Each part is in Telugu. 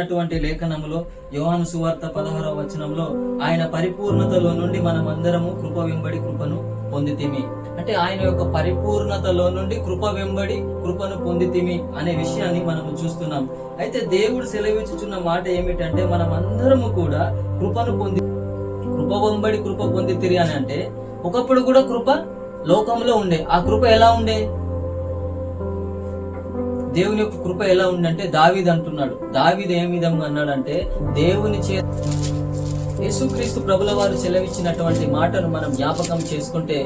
అటువంటి లేఖనములో యోహాను సువార్త 16వ వచనంలో ఆయన పరిపూర్ణతలో నుండి మనం అందరము కృప వెంబడి కృపను పొందితిమి. అంటే ఆయన యొక్క పరిపూర్ణతలో నుండి కృప వెంబడి కృపను పొందితిమి అనే విషయాన్ని మనము చూస్తున్నాం. అయితే దేవుడు సెలవిచ్చుచున్న మాట ఏమిటంటే మనం అందరము కూడా కృపను కృప వెంబడి కృప పొందితిరి అని అంటే ఒకప్పుడు కూడా కృప లోకంలో ఉండే. ఆ కృప ఎలా ఉండే? దేవుని యొక్క కృప ఎలా ఉందంటే దావీదు అంటున్నాడు. దావీదు ఏ విధంగా అన్నాడంటే దేవుని యేసుక్రీస్తు ప్రభుల వారు సెలవిచ్చినటువంటి మాటను మనం జ్ఞాపకం చేసుకుంటే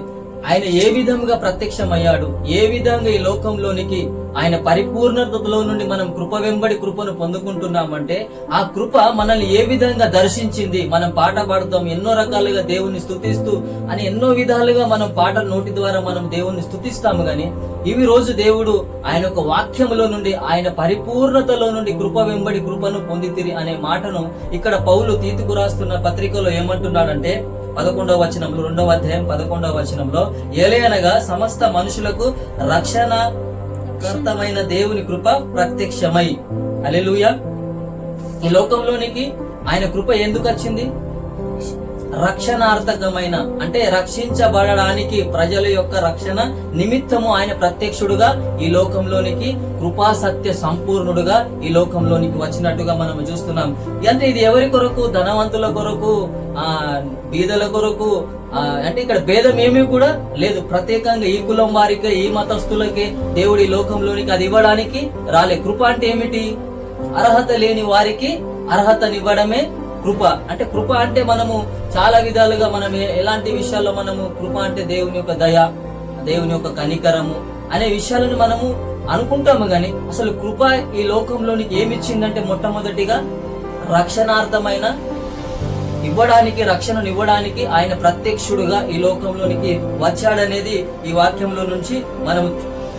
ఆయన ఏ విధంగా ప్రత్యక్షమయ్యాడు, ఏ విధంగా ఈ లోకంలోనికి ఆయన పరిపూర్ణతలో నుండి మనం కృప వెంబడి కృపను పొందుకుంటున్నామంటే ఆ కృప మనల్ని ఏ విధంగా దర్శించింది. మనం పాట పాడుతాం, ఎన్నో రకాలుగా దేవుని స్తుతిస్తూ అని ఎన్నో విధాలుగా మనం పాట నోటి ద్వారా మనం దేవుని స్తుతిస్తాము. గాని ఇవి రోజు దేవుడు ఆయన యొక్క వాక్యములో నుండి ఆయన పరిపూర్ణతలో నుండి కృప వెంబడి కృపను పొందితిరి అనే మాటను ఇక్కడ పౌలు తీతుకు రాస్తున్న పత్రికలో ఏమంటున్నాడంటే 11వ వచనంలో 2వ అధ్యాయం 11వ వచనంలో ఏలయనగా సమస్త మనుషులకు రక్షణకర్తమైన దేవుని కృప ప్రత్యక్షమై. హల్లెలూయా. ఈ లోకంలోనికి ఆయన కృప ఎందుకు వచ్చింది? రక్షణార్థకమైన అంటే రక్షించబడడానికి, ప్రజల యొక్క రక్షణ నిమిత్తము ఆయన ప్రత్యక్షుడుగా ఈ లోకంలోనికి కృపాసత్య సంపూర్ణుడుగా ఈ లోకంలోనికి వచ్చినట్టుగా మనం చూస్తున్నాం. అంటే ఇది ఎవరి కొరకు? ధనవంతుల కొరకు, బీదల కొరకు. అంటే ఇక్కడ భేదం ఏమీ కూడా లేదు. ప్రత్యేకంగా ఈ కులం వారికి, ఈ మతస్థులకి దేవుడి లోకంలోనికి అది ఇవ్వడానికి రాలే. కృప అంటే ఏమిటి? అర్హత లేని వారికి అర్హతనివ్వడమే కృప. అంటే కృప అంటే మనము చాలా విధాలుగా మనం ఎలాంటి విషయాల్లో మనము కృప అంటే దేవుని యొక్క దయ, దేవుని యొక్క కనికరము అనే విషయాలను మనము అనుకుంటాము. గాని అసలు కృప ఈ లోకంలోనికి ఏమిచ్చిందంటే మొట్టమొదటిగా రక్షణార్థమైన ఇవ్వడానికి, రక్షణను ఇవ్వడానికి ఆయన ప్రత్యక్షుడుగా ఈ లోకంలోనికి వచ్చాడనేది ఈ వాక్యంలో నుంచి మనం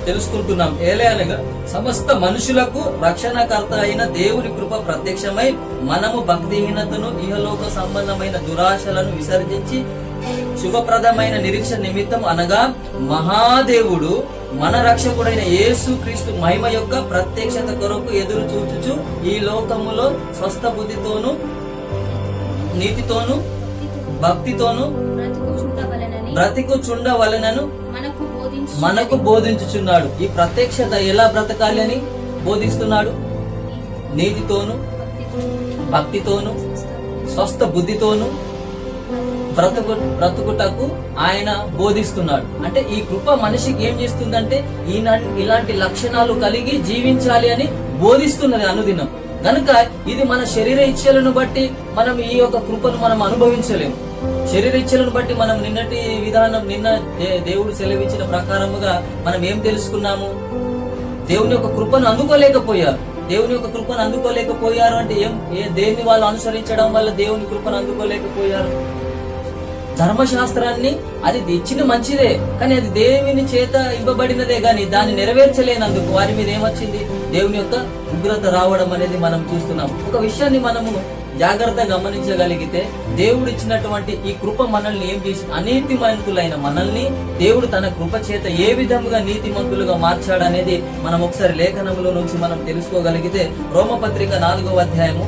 తెలుసుకుంటున్నాం. ఏలయనగా సమస్త మనుషులకు రక్షణకర్త అయిన దేవుని కృప ప్రత్యక్షమై మనము భక్తిహీనతను, ఇహలోక సంబంధమైన దురాశలను విసర్జించి శుభప్రదమైన నిరీక్ష నిమిత్తం అనగా మహాదేవుడు మన రక్షకుడైన యేసు క్రీస్తు మహిమ యొక్క ప్రత్యక్షత కొరకు ఎదురు చూచుచు ఈ లోకములో స్వస్థ బుద్ధితోను, నీతితోను, భక్తితోను బ్రతికుచుండవలెనను మనకు బోధించుచున్నాడు. ఈ ప్రత్యక్షత ఎలా బ్రతకాలి అని బోధిస్తున్నాడు? నీతితోను, భక్తితోను, స్వస్థ బుద్ధితోను బ్రతుకుటకు ఆయన బోధిస్తున్నాడు. అంటే ఈ కృప మనిషికి ఏం చేస్తుందంటే ఇలాంటి లక్షణాలు కలిగి జీవించాలి అని బోధిస్తున్నది అనుదినం. కనుక ఇది మన శరీర ఇచ్ఛలను బట్టి మనం ఈ యొక్క కృపను మనం అనుభవించలేము. శరీర ఇచ్ఛలను బట్టి మనం నిన్నటి విధానం, నిన్న దేవుడు సెలవించిన ప్రకారముగా మనం ఏం తెలుసుకున్నాము? దేవుని యొక్క కృపను అందుకోలేకపోయారు. దేవుని యొక్క కృపను అందుకోలేకపోయారు అంటే దేన్ని వాళ్ళు అనుసరించడం వల్ల దేవుని కృపను అందుకోలేకపోయారు? ధర్మశాస్త్రాన్ని అది ఇచ్చిన మంచిదే, కానీ అది దేవుని చేత ఇవ్వబడినదే గాని దాన్ని నెరవేర్చలేనందుకు వారి మీద ఏమొచ్చింది? దేవుని యొక్క ఉగ్రత రావడం అనేది మనం చూస్తున్నాం. ఒక విషయాన్ని మనము జాగ్రత్తగా గమనించగలిగితే దేవుడు ఇచ్చినటువంటి ఈ కృప మనల్ని ఏం చేసి, అనీతిమంతులైన మనల్ని దేవుడు తన కృప చేత ఏ విధంగా నీతిమంతులుగా మార్చాడనేది మనం ఒకసారి లేఖనములో నుంచి మనం తెలుసుకోగలిగితే రోమపత్రిక 4వ అధ్యాయము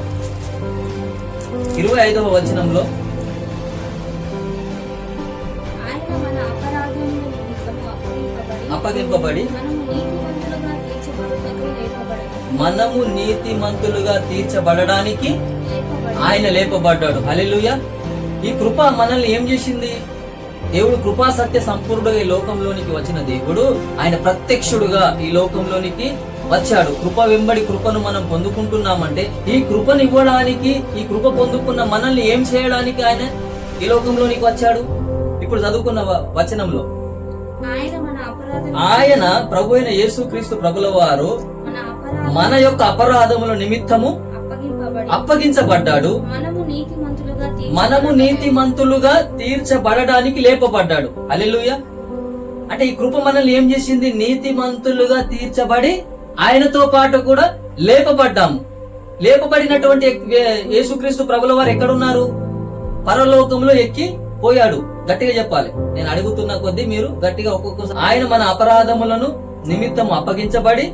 25వ వచనంలో అప్పగింపబడి మనము నీతిమంతులుగా తీర్చబడడానికి ఆయన లేపబడ్డాడు. హల్లెలూయా. ఈ కృప మనల్ని ఏం చేసింది? దేవుడు కృపా సత్య సంపూర్ణుడుగా ఈ లోకంలోనికి వచ్చిన దేవుడు ఆయన ప్రత్యక్షుడుగా ఈ లోకంలోనికి వచ్చాడు. కృప వెంబడి కృపను మనం పొందుకుంటున్నామంటే ఈ కృపను ఇవ్వడానికి, ఈ కృప పొందుకున్న మనల్ని ఏం చేయడానికి ఆయన ఈ లోకంలోనికి వచ్చాడు? ఇప్పుడు చదువుకున్న వచనంలో ఆయన ప్రభు అయిన యేసుక్రీస్తు ప్రభుల వారు మన యొక్క అపరాధముల నిమిత్తము అప్పగించబడ్డాడు, మనము నీతిమంతులుగా తీర్చబడడానికి లేపబడ్డాడు. హల్లెలూయా. అంటే ఈ కృప మనల్ని ఏం చేసింది? నీతిమంతులుగా తీర్చబడి ఆయనతో పాటు కూడా లేపబడ్డాము. లేపబడినటువంటి యేసుక్రీస్తు ప్రభుల వారు ఎక్కడున్నారు? పరలోకంలో ఎక్కి పోయాడు. గట్టిగా చెప్పాలి. నేను అడుగుతున్న కొద్దీ మీరు గట్టిగా ఒక్కొక్కసారి. ఆయన మన అపరాధములను నిమిత్తం అప్పగించబడి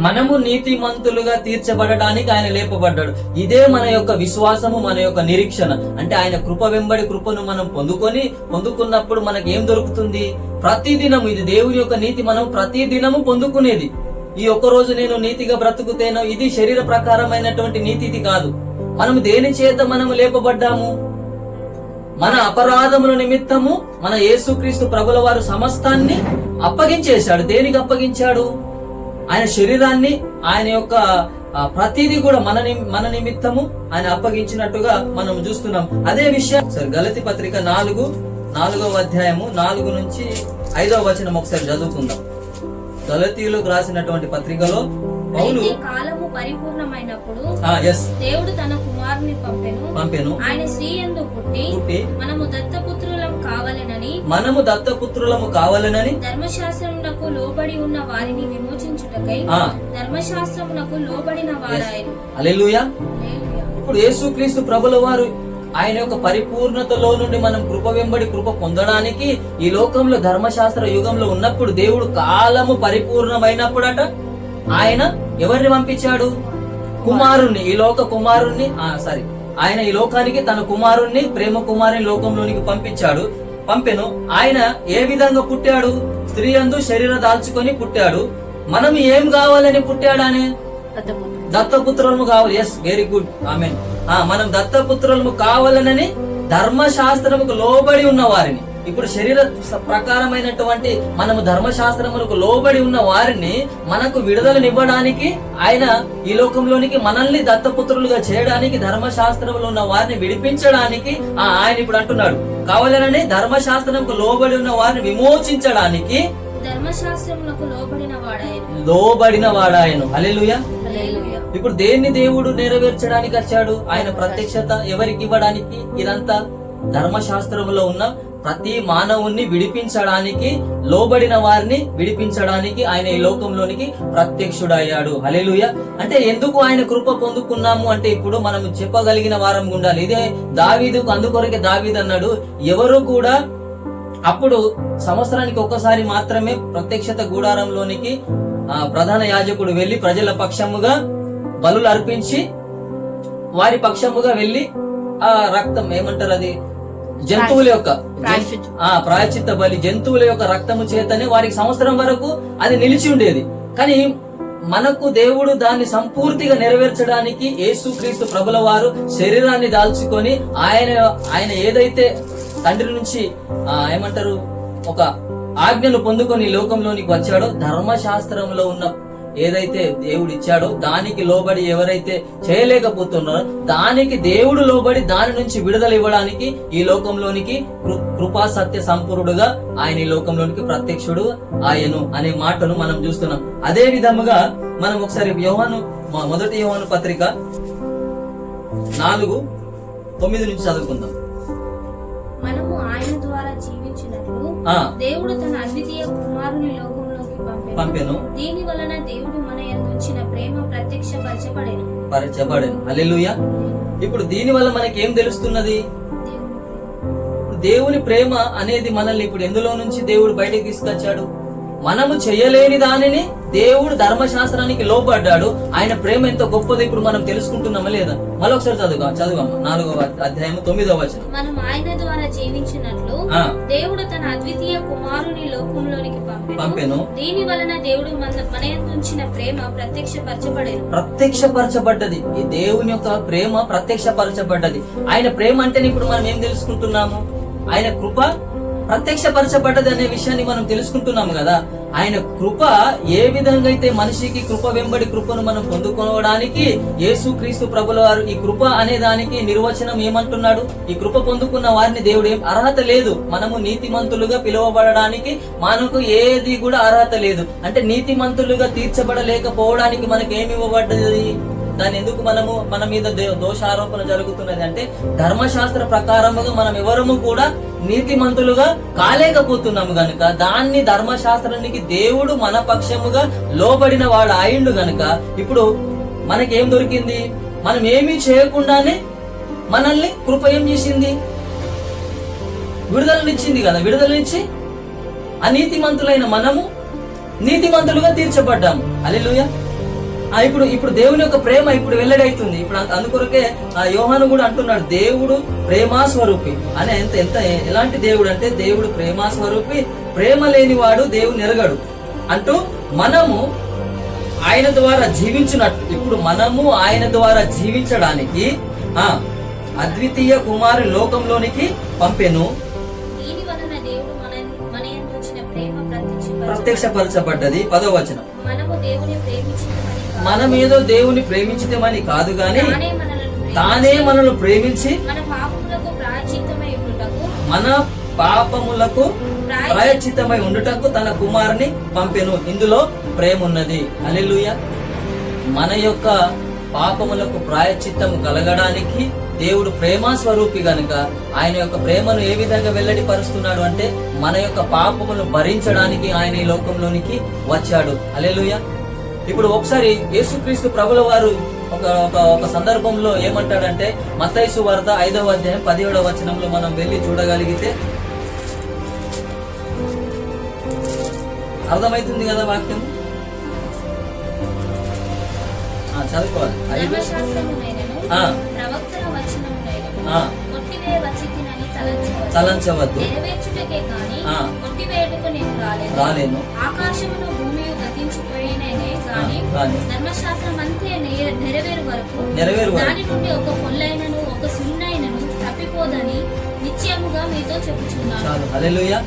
మనము నీతిమంతులుగా తీర్చబడడానికి ఆయన లేపబడ్డాడు. ఇదే మన యొక్క విశ్వాసము, మన యొక్క నిరీక్షణ. అంటే ఆయన కృప వెంబడి కృపను మనం పొందుకున్నప్పుడు మనకి ఏం దొరుకుతుంది? ప్రతిదినము, ఇది దేవుని యొక్క నీతి, మనం ప్రతిదినము పొందుకునేది. ఈ ఒక్క రోజు నేను నీతిగా బ్రతుకుతేనో ఇది శరీర ప్రకారమైనటువంటి నీతి కాదు. మనము దేని చేత మనము లేపబడ్డాము? మన అపరాధముల నిమిత్తము మన యేసుక్రీస్తు ప్రభుల వారు సమస్తాన్ని అప్పగించేశాడు. దేనికి అప్పగించాడు? ఆయన శరీరాన్ని, ఆయన యొక్క ప్రతిదీ కూడా మన నిమిత్తము ఆయన అప్పగించినట్టుగా మనం చూస్తున్నాం. అదే విషయం గలతీ పత్రిక 4వ అధ్యాయము 4 నుంచి 5వ వచనం ఒకసారి చదువుకుందాం. గలతీయులకు రాసినటువంటి పత్రికలో పౌలు కాలము పరిపూర్ణమైనప్పుడు దేవుడు తన కుమారుని పంపెను. ఆయన స్త్రీ యందు పుట్టి మనము దత్తపుత్రులము కావాలనని ధర్మశాస్త్రమునకు లోబడి ఉన్న వారిని విమోచించుటకై ధర్మశాస్త్రమునకు లోబడిన వారాయను. హల్లెలూయా. ఇప్పుడు యేసుక్రీస్తు ప్రభుల వారు ఆయన యొక్క పరిపూర్ణతలో నుండి మనం కృప వెంబడి కృప పొందడానికి ఈ లోకంలో ధర్మశాస్త్ర యుగంలో ఉన్నప్పుడు దేవుడు కాలము పరిపూర్ణమైనప్పుడట ఆయన ఎవరిని పంపించాడు? కుమారుణ్ణి, ఈ లోక కుమారుణ్ణి ఆయన ఈ లోకానికి తన కుమారుణ్ణి, ప్రేమ కుమారుని లోకంలోనికి పంపెను. ఆయన ఏ విధంగా పుట్టాడు? స్త్రీ యందు శరీరం దాల్చుకొని పుట్టాడు. మనం ఏం కావాలని పుట్టాడని? దత్తపుత్రులము కావాలి. ఎస్, వెరీ గుడ్, ఆమేన్. మనం దత్తపుత్రులము కావాలనని ధర్మశాస్త్రముకు లోబడి ఉన్న వారిని, ఇప్పుడు శరీర ప్రకారమైనటువంటి మనము ధర్మశాస్త్రములకు లోబడి ఉన్న వారిని మనకు విడుదలనివ్వడానికి, ఆయన ఈ లోకంలోనికి మనల్ని దత్తపుత్రులుగా చేయడానికి, ధర్మశాస్త్రంలో ఉన్న వారిని విడిపించడానికి ఆయన ఇప్పుడు అంటున్నాడు కావాలనని ధర్మశాస్త్రంకు లోబడి ఉన్న వారిని విమోచించడానికి ధర్మశాస్త్రములకు లోబడిన వాడాయను. హల్లెలూయా. ఇప్పుడు దేన్ని దేవుడు నెరవేర్చడానికి వచ్చాడు? ఆయన ప్రత్యక్షత ఎవరికి ఇవ్వడానికి? ఇదంతా ధర్మశాస్త్రంలో ఉన్న ప్రతి మానవుణ్ణి విడిపించడానికి, లోబడిన వారిని విడిపించడానికి ఆయన ఈ లోకంలోనికి ప్రత్యక్షుడయ్యాడు. హల్లెలూయా. అంటే ఎందుకు ఆయన కృప పొందుకున్నాము అంటే ఇప్పుడు మనం చెప్పగలిగిన వారం ఉండాలి. ఇదే దావీదుకు, అందుకొరకే దావీదు అన్నాడు, ఎవరు కూడా అప్పుడు సంవత్సరానికి ఒక్కసారి మాత్రమే ప్రత్యక్షత గుడారంలోనికి ప్రధాన యాజకుడు వెళ్లి ప్రజల పక్షముగా బలులు అర్పించి వారి పక్షముగా వెళ్లి ఆ రక్తం ఏమంటారు, అది జంతువుల యొక్క ప్రాయశ్చిత్త బలి, జంతువుల యొక్క రక్తము చేతనే వారికి సంవత్సరం వరకు అది నిలిచి ఉండేది. కానీ మనకు దేవుడు దాన్ని సంపూర్తిగా నెరవేర్చడానికి యేసుక్రీస్తు ప్రభుల వారు శరీరాన్ని దాల్చుకొని ఆయన ఏదైతే తండ్రి నుంచి ఏమంటారు ఒక ఆజ్ఞను పొందుకొని లోకంలోనికి వచ్చాడో, ధర్మశాస్త్రంలో ఉన్న ఏదైతే దేవుడు ఇచ్చాడో దానికి లోబడి ఎవరైతే చేయలేకపోతున్నారో దానికి దేవుడు లోబడి దాని నుంచి విడుదల ఇవ్వడానికి ఈ లోకంలోనికి కృపా సత్య సంపూర్ణుడుగా ఆయన ఈ లోకంలోనికి ప్రత్యక్షుడు ఆయను అనే మాటను మనం చూస్తున్నాం. అదే విధముగా మనం ఒకసారి మొదటి యోహాను పత్రిక 4:9 నుంచి చదువుకుందాం. మనము ఆయన ద్వారా జీవించినట్లు దేవుడు తన అద్వితీయ కుమారుని లోకంలోకి పంపెను. దీని వలన దేవుడు మన యందు ఉంచిన ప్రేమ ప్రత్యక్షపరచబడెను. హల్లెలూయా. ఇప్పుడు దీని వల్ల మనకి ఏం తెలుస్తున్నది? దేవుని ప్రేమ అనేది మనల్ని ఇప్పుడు ఎందులో నుంచి దేవుడు బయటకు తీసుకొచ్చాడు? మనము చేయలేని దానిని దేవుడు ధర్మశాస్త్రానికి లోబడ్డాడు. ఆయన ప్రేమ ఎంతో గొప్పది ఇప్పుడు మనం తెలుసుకుంటున్నామా లేదా? మరొకసారి చదువు 4వ అధ్యాయము 9వ వచనం. మనం ఆయన ద్వారా జీవించినట్లు దేవుడు తన అద్వితీయ కుమారుని లోకంలోనికి పంపెను. దీని వలన దేవుడు మన యందు ఉంచిన ప్రేమ ప్రత్యక్షపరచబడ్డది. ఈ దేవుని యొక్క ప్రేమ ప్రత్యక్షపరచబడ్డది. ఆయన ప్రేమ అంటే ఇప్పుడు మనం ఏం తెలుసుకుంటున్నాము? ఆయన కృప ప్రత్యక్షపరచబడ్డది అనే విషయాన్ని మనం తెలుసుకుంటున్నాము కదా. ఆయన కృప ఏ విధంగా అయితే మనిషికి కృప వెంబడి కృపను మనం పొందుకోవడానికి యేసుక్రీస్తు ప్రభుల వారు ఈ కృప అనే దానికి నిర్వచనం ఏమంటున్నాడు? ఈ కృప పొందుకున్న వారిని దేవుడు ఏం అర్హత లేదు, మనము నీతిమంతులుగా పిలువబడడానికి మనకు ఏది కూడా అర్హత లేదు. అంటే నీతిమంతులుగా తీర్చబడలేకపోవడానికి మనకి ఏమి ఇవ్వబడ్డది? దాన్ని ఎందుకు మన మీద దోషారోపణ జరుగుతున్నది అంటే ధర్మశాస్త్ర ప్రకారముగా మనం ఎవరము కూడా నీతిమంతులుగా కాలేకపోతున్నాము గనుక దాన్ని ధర్మశాస్త్రానికి దేవుడు మన పక్షముగా లోబడిన వాడు అయిండు గనుక ఇప్పుడు మనకేం దొరికింది? మనం ఏమీ చేయకుండానే మనల్ని కృప ఏం చేసింది? విడుదలనిచ్చింది కదా. విడుదలనిచ్చి అనీతిమంతులైన మనము నీతిమంతులుగా తీర్చబడ్డాము. హల్లెలూయా. ఇప్పుడు దేవుని యొక్క ప్రేమ ఇప్పుడు వెల్లడైతుంది. ఇప్పుడు అందుకొరకే యోహాను కూడా అంటున్నాడు, దేవుడు ప్రేమా స్వరూపి అని. ఎలాంటి దేవుడు అంటే దేవుడు ప్రేమా స్వరూపి, ప్రేమ లేనివాడు దేవుని ఎరగడు అంటూ మనము ఆయన ద్వారా జీవించినట్టు ఇప్పుడు మనము ఆయన ద్వారా జీవించడానికి అద్వితీయ కుమారు లోకంలోనికి పంపెను, ప్రత్యక్షపరచబడ్డది. 10వ వచనం, మనమేదో దేవుని ప్రేమించటమని కాదు గాని తానే మనల్ని ప్రేమించి మన పాపములకు ప్రాయశ్చిత్తమై ఉండుటకు తన కుమారుని పంపెను. ఇందులో ప్రేమ ఉన్నది. హల్లెలూయా. మన యొక్క పాపములకు ప్రాయశ్చిత్తము కలగడానికి దేవుడు ప్రేమ స్వరూపి గనుక ఆయన యొక్క ప్రేమను ఏ విధంగా వెల్లడిపరుస్తున్నాడు అంటే మన యొక్క పాపములను భరించడానికి ఆయన ఈ లోకంలోనికి వచ్చాడు. హల్లెలూయా. ఇప్పుడు ఒకసారి యేసుక్రీస్తు ప్రభుల వారు ఒక సందర్భంలో ఏమంటాడంటే మత్తయి సువార్త 5వ అధ్యాయం 17వ వచనంలో మనం వెళ్ళి చూడగలిగితే అర్థమైతుంది కదా వాక్యం. చదువుకోవాలి. తలంచవద్దు, రాలేను. ఆకాశమును భూమియు గతించిపోయిననే గాని ధర్మశాస్త్రం అంతే నెరవేరు వరకు దాని నుండి ఒక పొల్లైనను ఒక సున్నైనను తప్పిపోదని నిశ్చయముగా మీతో చెప్పుచున్నాను. హల్లెలూయా.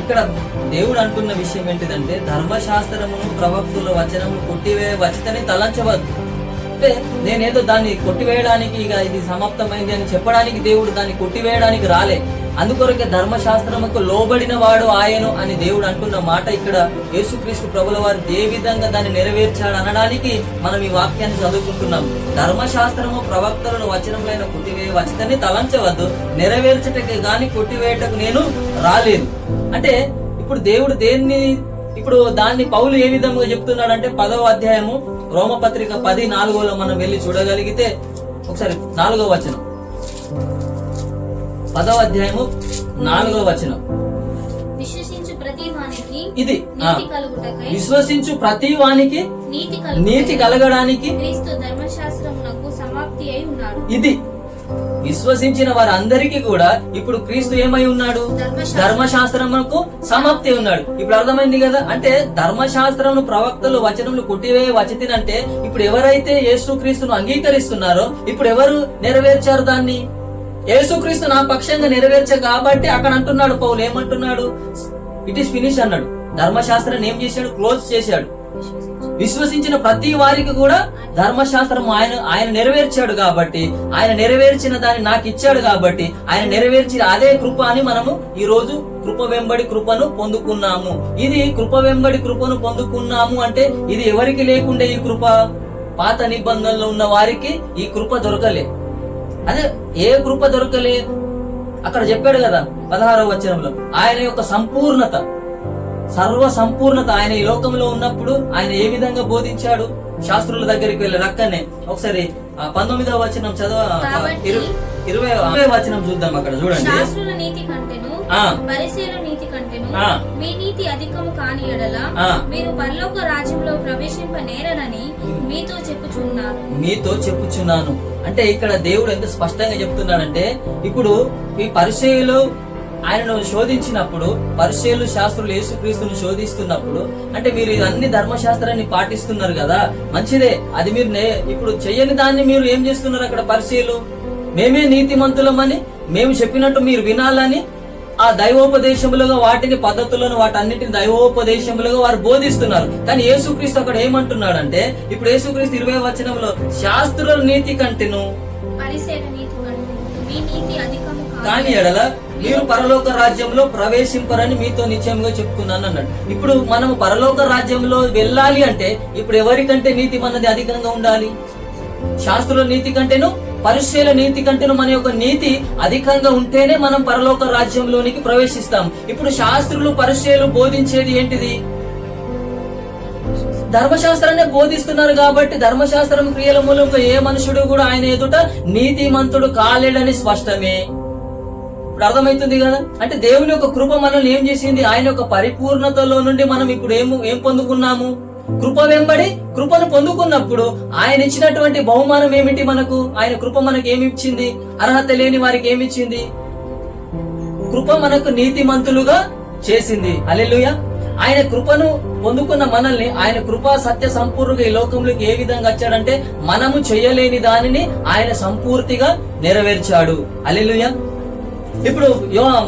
ఇక్కడ దేవుడు అంటున్న విషయం ఏంటిదంటే ధర్మశాస్త్రమును ప్రవక్తుల వచనమును కొట్టివేయవచ్చని తలంచవద్దు. అంటే నేనేదో దాన్ని కొట్టివేయడానికి ఇక ఇది సమాప్తమైంది అని చెప్పడానికి దేవుడు దాన్ని కొట్టివేయడానికి రాలే. అందుకొరకే ధర్మశాస్త్రముకు లోబడిన వాడు ఆయను అని దేవుడు అంటున్న మాట ఇక్కడ యేసుక్రీస్తు ప్రభుల వారు ఏ విధంగా దాన్ని నెరవేర్చాడు అనడానికి మనం ఈ వాక్యాన్ని చదువుకుంటున్నాం. ధర్మశాస్త్రము ప్రవక్తలను వచనములైన కొట్టివేయవచ్చని తలంచవద్దు, నెరవేర్చటకే గాని కొట్టివేయటకు నేను రాలేదు. అంటే ఇప్పుడు దేవుడు ఇప్పుడు దాన్ని పౌలు ఏ విధంగా చెప్తున్నాడంటే 10వ అధ్యాయము రోమపత్రిక 10:4లో మనం వెళ్ళి చూడగలిగితే ఒకసారి 4వ వచనం, 10వ అధ్యాయము 4వ వచనం, ఇది విశ్వసించు ప్రతి వానికి నీతి కలగడానికి ఇది విశ్వసించిన వారందరికీ కూడా ఇప్పుడు క్రీస్తు ఏమై ఉన్నాడు? ధర్మశాస్త్రమునకు సమాప్తి ఉన్నాడు. ఇప్పుడు అర్థమైంది కదా. అంటే ధర్మశాస్త్రమును ప్రవక్తలు వచనములు కొట్టివేయ వచితినంటే ఇప్పుడు ఎవరైతే యేసుక్రీస్తును అంగీకరిస్తున్నారో ఇప్పుడు ఎవరు నెరవేర్చారు దాన్ని? యేసుక్రీస్తు నా పక్షంగా నెరవేర్చా కాబట్టి అక్కడ అంటున్నాడు పౌలు, ఏమంటున్నాడు? ఇట్ ఈస్ ఫినిష్ అన్నాడు. ధర్మశాస్త్రాన్ని ఏం చేశాడు? క్లోజ్ చేశాడు. విశ్వసించిన ప్రతి వారికి కూడా ధర్మశాస్త్రం ఆయన నెరవేర్చాడు కాబట్టి, ఆయన నెరవేర్చిన దాన్ని నాకు ఇచ్చాడు కాబట్టి, ఆయన నెరవేర్చిన అదే కృప అని మనము ఈ రోజు కృప వెంబడి కృపను పొందుకున్నాము. ఇది కృప వెంబడి కృపను పొందుకున్నాము అంటే ఇది ఎవరికి లేకుండే ఈ కృప? పాత నిబంధనలో ఉన్న వారికి ఈ కృప దొరకలే. అదే ఏ కృప దొరకలే? అక్కడ చెప్పాడు కదా 16వ వచనంలో, ఆయన యొక్క సంపూర్ణత, సర్వ సంపూర్ణత ఆయన ఈ లోకంలో ఉన్నప్పుడు ఆయన ఏ విధంగా బోధించాడు? శాస్త్రుల దగ్గరికి వెళ్ళాడు. అక్కడనే ఒకసారి 19వ వచనం 20వ వచనం చూద్దాం. అక్కడ చూడండి, శాస్త్రుల నీతి కంటెను పరిసయ్యుల నీతి కంటెను మీ నీతి అధికము కాని ఎడల మీరు పరలోక రాజ్యంలో ప్రవేశింపనేరని మీతో చెప్పుచున్నాను. అంటే ఇక్కడ దేవుడు ఎంత స్పష్టంగా చెప్తున్నాడంటే ఇప్పుడు ఈ పరిసయ్యులు ఆయనను శోధించినప్పుడు, పరిసయ్యులు శాస్త్రులు యేసుక్రీస్తును శోధిస్తున్నప్పుడు, అంటే మీరు అన్ని ధర్మశాస్త్రాన్ని పాటిస్తున్నారు కదా, మంచిదే. అది మీరు ఇప్పుడు చెయ్యని దాన్ని మీరు ఏం చేస్తున్నారు? అక్కడ పరిసయ్యులు మేమే నీతిమంతులమని, మేము చెప్పినట్టు మీరు వినాలని ఆ దైవోపదేశములుగా వాటిని పద్ధతులను వాటన్నిటిని దైవోపదేశములుగా వారు బోధిస్తున్నారు. కానీ యేసుక్రీస్తు అక్కడ ఏమంటున్నాడంటే ఇప్పుడు యేసుక్రీస్తు 20వ వచనంలో శాస్త్రుల నీతి కంటెను కాని ఎడల మీరు పరలోక రాజ్యంలో ప్రవేశింపరని మీతో నిశ్చయంగా చెప్తున్నాను అన్నాడు. ఇప్పుడు మనం పరలోక రాజ్యంలో వెళ్ళాలి అంటే ఇప్పుడు ఎవరికంటే నీతి మనది అధికంగా ఉండాలి? శాస్త్రుల నీతి కంటేను పరిసయ్యుల నీతి కంటేను మన యొక్క నీతి అధికంగా ఉంటేనే మనం పరలోక రాజ్యంలోనికి ప్రవేశిస్తాం. ఇప్పుడు శాస్త్రులు పరిసయ్యులు బోధించేది ఏంటిది? ధర్మశాస్త్రాన్ని బోధిస్తున్నారు కాబట్టి ధర్మశాస్త్రం క్రియల మూలంగా ఏ మనుషుడు కూడా ఆయన ఎదుట నీతిమంతుడు కాలేడని స్పష్టమే. ఇప్పుడు అర్థమవుతుంది కదా. అంటే దేవుని యొక్క కృప మనల్ని ఏం చేసింది? ఆయన యొక్క పరిపూర్ణతలో నుండి మనం ఇప్పుడు ఏం పొందుకున్నాము? కృప వెంబడి కృపను పొందుకున్నప్పుడు ఆయన ఇచ్చినటువంటి బహుమానం ఏమిటి? మనకు ఆయన కృప మనకు ఏమి ఇచ్చింది? అర్హత లేని వారికి ఏమి ఇచ్చింది? కృప మనకు నీతిమంతులుగా చేసింది. హల్లెలూయా. ఆయన కృపను పొందుకున్న మనల్ని ఆయన కృపా సత్య సంపూర్ణంగా ఈ లోకంలోకి ఏ విధంగా వచ్చాడంటే మనము చేయలేని దానిని ఆయన సంపూర్తిగా నెరవేర్చాడు. హల్లెలూయా. ఇప్పుడు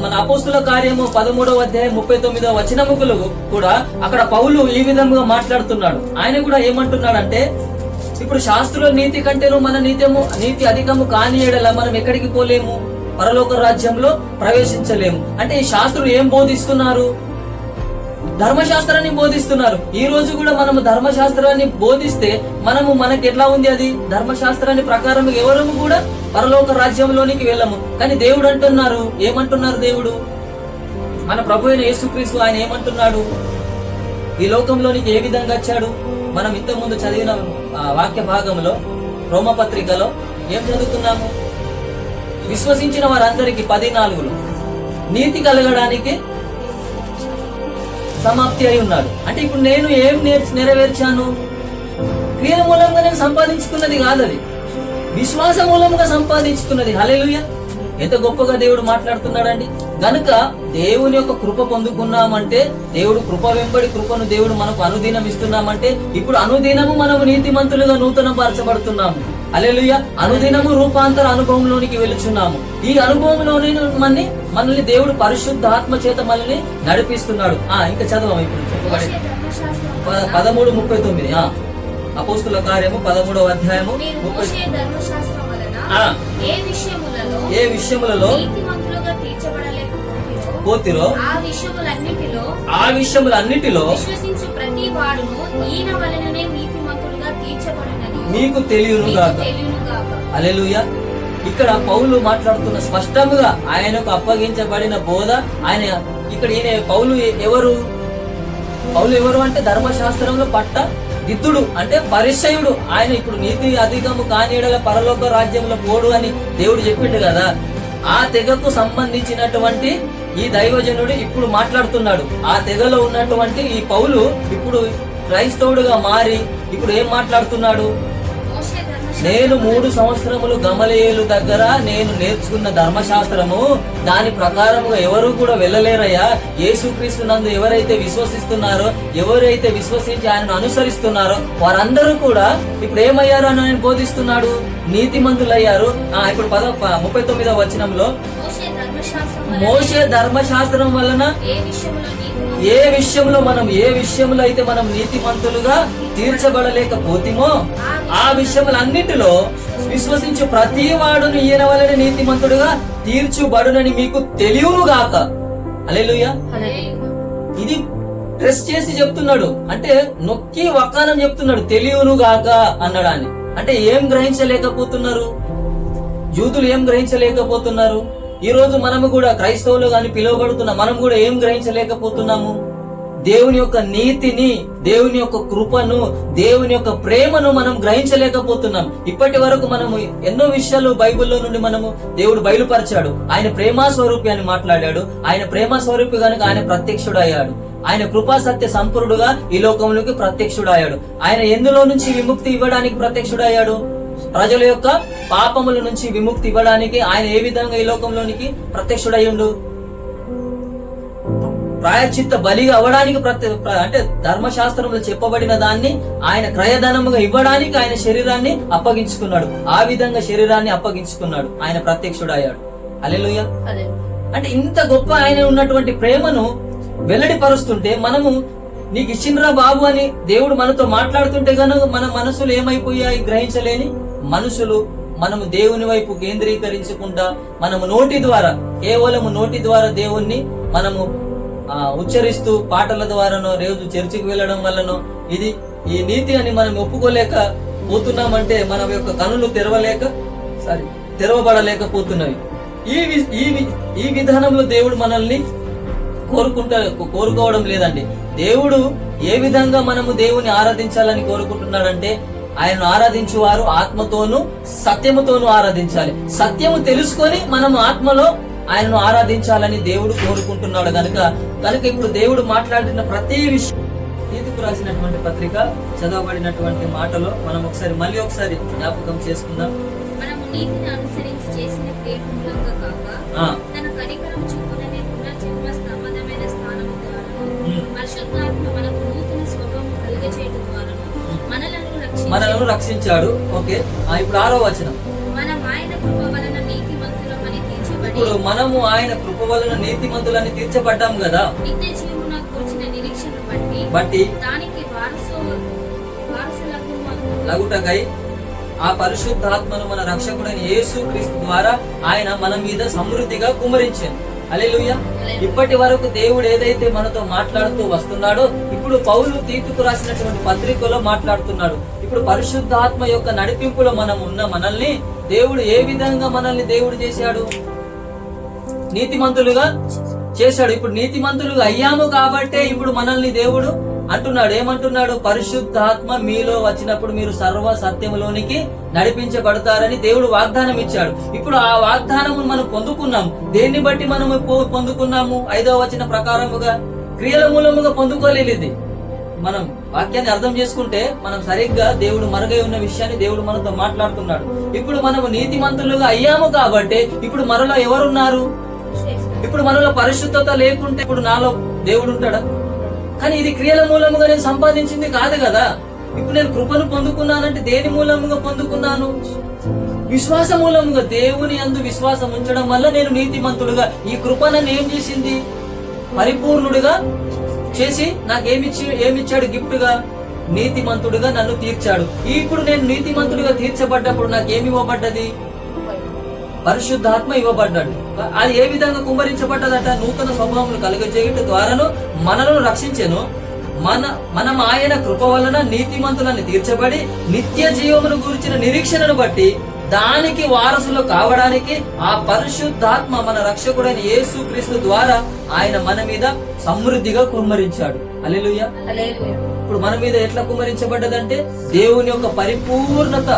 మన అపోస్తుల కార్యము 13వ అధ్యాయం 39వ వచనములు కూడా అక్కడ పౌలు ఈ విధంగా మాట్లాడుతున్నాడు. ఆయన కూడా ఏమంటున్నాడంటే, ఇప్పుడు శాస్త్రుల నీతి కంటేను మన నీతి అధికము కాని యెడల మనం ఎక్కడికి పోలేము, పరలోక రాజ్యంలో ప్రవేశించలేము. అంటే ఈ శాస్త్రులు ఏం బోధిస్తున్నారు? ధర్మశాస్త్రాన్ని బోధిస్తున్నారు. ఈ రోజు కూడా మనము ధర్మశాస్త్రాన్ని బోధిస్తే మనకి ఎట్లా ఉంది? అది ధర్మశాస్త్రాన్ని ప్రకారం ఎవరు కూడా పరలోక రాజ్యంలోనికి వెళ్ళము. కానీ దేవుడు అంటున్నారు, ఏమంటున్నారు దేవుడు? మన ప్రభు అయిన యేసుక్రీస్తు ఆయన ఏమంటున్నాడు? ఈ లోకంలోనికి ఏ విధంగా వచ్చాడు? మనం ఇంతకుముందు చదివిన వాక్య భాగంలో రోమపత్రికలో ఏం చదువుతున్నాము? విశ్వసించిన వారందరికీ 14లో నీతి కలగడానికి సమాప్తి అయి ఉన్నాడు. అంటే ఇప్పుడు నేను ఏం నెరవేర్చాను? క్రియల మూలంగా నేను సంపాదించుకున్నది కాదు, అది విశ్వాస మూలంగా సంపాదించుకున్నది. హల్లెలూయా. ఎంత గొప్పగా దేవుడు మాట్లాడుతున్నాడండి. గనుక దేవుని యొక్క కృప పొందుకున్నామంటే, దేవుడు కృప వెంబడి కృపను దేవుడు మనకు అనుదినం ఇస్తున్నామంటే, ఇప్పుడు అనుదినము మనము నీతిమంతులుగా నూతన పరచబడుతున్నాము. హల్లెలూయా. అనుదినము రూపాంతర అనుభవంలోనికి వెళుచున్నాము. ఈ అనుభవంలోనే మనల్ని దేవుడు పరిశుద్ధ ఆత్మ చేత మనల్ని నడిపిస్తున్నాడు. ఇంకా చదవము ఇప్పుడు 13:39 అపోస్తుల కార్యము 13వ అధ్యాయము 30. ఏ విషయములలో పోతిరో ఆ విషయములన్నిటిలో మీకు తెలియను గాక. హల్లెలూయా. ఇక్కడ పౌలు మాట్లాడుతున్న స్పష్టంగా ఆయనకు అప్పగించబడిన బోధ. ఆయన ఇక్కడ పౌలు ఎవరు అంటే ధర్మశాస్త్రంలో పట్ట దిద్దుడు, అంటే పరిసయుడు. ఆయన ఇప్పుడు నీతి అధికము కానియడల పరలోక రాజ్యంలో పోడు అని దేవుడు చెప్పిండు కదా. ఆ తెగకు సంబంధించినటువంటి ఈ దైవజనుడు ఇప్పుడు మాట్లాడుతున్నాడు. ఆ తెగలో ఉన్నటువంటి ఈ పౌలు ఇప్పుడు క్రైస్తవుడుగా మారి ఇప్పుడు ఏం మాట్లాడుతున్నాడు? నేను 3 సంవత్సరములు గమలీయేలు దగ్గర నేను నేర్చుకున్న ధర్మశాస్త్రము దాని ప్రకారముగా ఎవరు కూడా వెళ్ళలేరయ్యా. యేసుక్రీస్తు నందు ఎవరైతే విశ్వసిస్తున్నారో, ఎవరైతే విశ్వసించి ఆయనను అనుసరిస్తున్నారో వారందరూ కూడా ఇప్పుడు ఏమయ్యారు అని ఆయన బోధిస్తున్నాడు, నీతిమంతులయ్యారు. ఇప్పుడు 39వ వచనంలో మోషే ధర్మశాస్త్రం వలన ఏ విషయంలో అయితే మనం నీతిమంతులుగా తీర్చబడలేకపోతేమో ఆ విషయములన్నిటిలో విశ్వసించు ప్రతి వాడును ఈయన వలన నీతిమంతుడుగా తీర్చుబడునని మీకు తెలియనుగాక. హల్లెలూయా. ఇది ప్రెస్ చేసి చెప్తున్నాడు, అంటే నొక్కి వకానం చెప్తున్నాడు, తెలియనుగాక అన్నడాన్ని. అంటే ఏం గ్రహించలేకపోతున్నారు? యూదులు ఏం గ్రహించలేకపోతున్నారు? ఈ రోజు మనము కూడా క్రైస్తవులు గాని పిలువబడుతున్న మనం కూడా ఏం గ్రహించలేకపోతున్నాము? దేవుని యొక్క నీతిని, దేవుని యొక్క కృపను, దేవుని యొక్క ప్రేమను మనం గ్రహించలేకపోతున్నాం. ఇప్పటి వరకు మనము ఎన్నో విషయాలు బైబిల్లో నుండి మనము దేవుడు బయలుపరిచాడు. ఆయన ప్రేమ స్వరూపి అని మాట్లాడాడు. ఆయన ప్రేమ స్వరూపి కనుక ఆయన ప్రత్యక్షుడు అయ్యాడు. ఆయన కృపా సత్య సంపూర్ణుడుగా ఈ లోకంలోకి ప్రత్యక్షుడు అయ్యాడు. ఆయన ఎందులో నుంచి విముక్తి ఇవ్వడానికి ప్రత్యక్షుడు అయ్యాడు? ప్రజల యొక్క పాపముల నుంచి విముక్తి ఇవ్వడానికి ఆయన ఏ విధంగా ఈ లోకంలోనికి ప్రత్యక్షుడయ్యుండు? ప్రాయశ్చిత్త బలిగా అవ్వడానికి అంటే ధర్మశాస్త్రంలో చెప్పబడిన దాన్ని ఆయన క్రయధనముగా ఇవ్వడానికి ఆయన శరీరాన్ని అప్పగించుకున్నాడు. ఆ విధంగా శరీరాన్ని అప్పగించుకున్నాడు, ఆయన ప్రత్యక్షుడు అయ్యాడు. హల్లెలూయా. అంటే ఇంత గొప్ప ఆయన ఉన్నటువంటి ప్రేమను వెల్లడిపరుస్తుంటే మనము నీకు ఇచ్చిండ్రా బాబు అని దేవుడు మనతో మాట్లాడుతుంటే గనుక మన మనసులు ఏమైపోయాయి? గ్రహించలేని మనసులు. మనము దేవుని వైపు కేంద్రీకరించకుండా మనము కేవలము నోటి ద్వారా దేవుణ్ణి మనము ఉచ్చరిస్తూ పాటల ద్వారానో రోజు చర్చికి వెళ్ళడం వల్లనో ఈ నీతి అని మనం ఒప్పుకోలేక పోతున్నామంటే మన యొక్క కనులు తెరవబడలేకపోతున్నవి. ఈ విధానంలో దేవుడు మనల్ని కోరుకోవడం లేదండి. దేవుడు ఏ విధంగా మనము దేవుని ఆరాధించాలని కోరుకుంటున్నాడంటే, ఆయనను ఆరాధించువారు ఆత్మతోను సత్యముతోను ఆరాధించాలి. సత్యము తెలుసుకొని మనము ఆత్మలో ఆయనను ఆరాధించాలని దేవుడు కోరుకుంటున్నాడు. కనుక ఇప్పుడు దేవుడు మాట్లాడిన ప్రతి విషయం తీతుకు రాసినటువంటి పత్రిక చదవబడినటువంటి మాటలో మనం మళ్ళీ ఒకసారి జ్ఞాపకం చేసుకుందాం. మనము నీతిని అనుసరించి చేసిన క్రియల మూలంగా కాక తన కనికరం చొప్పుననే పునర్జన్మ సంబంధమైన స్థానము ద్వారాను పరిశుద్ధాత్మ మనకు నూతన స్వభావం కలుగజేయడం ద్వారాను మనలను రక్షించాడు. ఓకే, ఇప్పుడు 6వ వచనం. మనం ఆయన కృప వలన నీతిమంతులమని తీర్చబడి, ఇప్పుడు మనము ఆయన కృప వలన నీతిమంతులని తీర్చబడ్డాం కదా. నిత్య జీవమునకు కూర్చిన నిరీక్షణ బట్టి దానికి లగుటకై ఆ పరిశుద్ధాత్మను మన రక్షకుడైన యేసు క్రీస్తు ద్వారా ఆయన మన మీద సమృద్ధిగా కుమ్మరించాడు. హల్లెలూయా. ఇప్పటి వరకు దేవుడు ఏదైతే మనతో మాట్లాడుతూ వస్తున్నాడో ఇప్పుడు పౌలు తీతుకు రాసినటువంటి పత్రికలో మాట్లాడుతున్నాడు. ఇప్పుడు పరిశుద్ధాత్మ యొక్క నడిపింపులో మనం ఉన్న మనల్ని దేవుడు ఏ విధంగా మనల్ని దేవుడు చేశాడు? నీతిమంతులుగా చేశాడు. ఇప్పుడు నీతిమంతులుగా అయ్యాము కాబట్టే ఇప్పుడు మనల్ని దేవుడు అంటున్నాడు. ఏమంటున్నాడు? పరిశుద్ధాత్మ మీలో వచ్చినప్పుడు మీరు సర్వ సత్యములోనికి నడిపించబడతారని దేవుడు వాగ్దానం ఇచ్చాడు. ఇప్పుడు ఆ వాగ్దానము మనం పొందుకున్నాం. దేన్ని బట్టి మనము పొందుకున్నాము? 5వ వచనం ప్రకారముగా క్రియల మూలముగా పొందుకోలేదు. ఇది మనం వాక్యాన్ని అర్థం చేసుకుంటే మనం సరిగ్గా దేవుడు మరుగై ఉన్న విషయాన్ని దేవుడు మనతో మాట్లాడుతున్నాడు. ఇప్పుడు మనము నీతిమంతులుగా అయ్యాము కాబట్టి ఇప్పుడు మనలో ఎవరున్నారు? ఇప్పుడు మనలో పరిశుద్ధత లేకుంటే ఇప్పుడు నాలో దేవుడు ఉంటాడా? కానీ ఇది క్రియల మూలముగా నేను సంపాదించింది కాదు కదా. ఇప్పుడు నేను కృపను పొందుకున్నానంటే దేని మూలముగా పొందుకున్నాను? విశ్వాస మూలముగా. దేవుని యందు విశ్వాసం ఉంచడం వల్ల నేను నీతిమంతుడుగా, ఈ కృప నన్ను ఏం చేసింది? పరిపూర్ణుడిగా చేసి ఏమిచ్చాడు గిఫ్ట్ గా? నీతిమంతుడుగా నన్ను తీర్చాడు. ఇప్పుడు నేను నీతిమంతుడిగా తీర్చబడ్డప్పుడు నాకేమి ఇవ్వబడ్డది? పరిశుద్ధాత్మ ఇవ్వబడ్డాడు. అది ఏ విధంగా కుమ్మరించబడ్డదట? నూతన స్వభావం కలుగజేయుట ద్వారాను మనలను రక్షించెను. మనం ఆయన కృప వలన నీతిమంతులని తీర్చబడి నిత్య జీవమును గురించిన నిరీక్షణను బట్టి దానికి వారసులు కావడానికి ఆ పరిశుద్ధాత్మ మన రక్షకుడైన యేసు క్రీస్తు ద్వారా ఆయన మన మీద సమృద్ధిగా కుమ్మరించాడు. హల్లెలూయా. ఇప్పుడు మన మీద ఎట్లా కుమ్మరించబడ్డదంటే దేవుని యొక్క పరిపూర్ణత,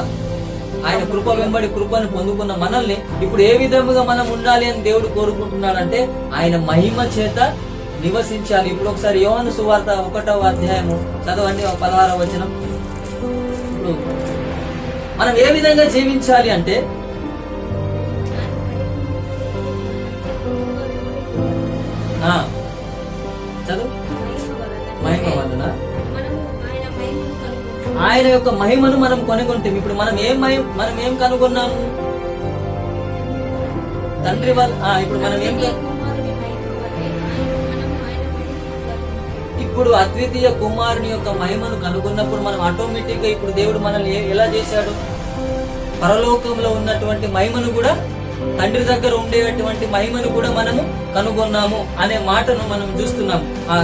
ఆయన కృప వెంబడి కృపను పొందుకున్న మనల్ని ఇప్పుడు ఏ విధముగా మనం ఉండాలి అని దేవుడు కోరుకుంటున్నాడంటే ఆయన మహిమ చేత నివసించాలి. ఇప్పుడు ఒకసారి యోహాను సువార్త 1వ అధ్యాయము చదవండి, 16వ వచనం. ఇప్పుడు మనం ఏ విధంగా జీవించాలి అంటే చదువు. మహిమ వలన ఆయన యొక్క మహిమను మనం కొనుగొంటాం. ఇప్పుడు మనం ఏం కనుగొన్నాము? తండ్రి వల్ల. ఇప్పుడు మనం ఇప్పుడు అద్వితీయ కుమారుని యొక్క మహిమను కనుగొన్నప్పుడు మనం ఆటోమేటిక్ గా ఇప్పుడు దేవుడు మనల్ని ఎలా చేశాడు? పరలోకంలో ఉన్నటువంటి మహిమను కూడా, తండ్రి దగ్గర ఉండేటువంటి మహిమను కూడా మనము కనుగొన్నాము అనే మాటను మనం చూస్తున్నాం.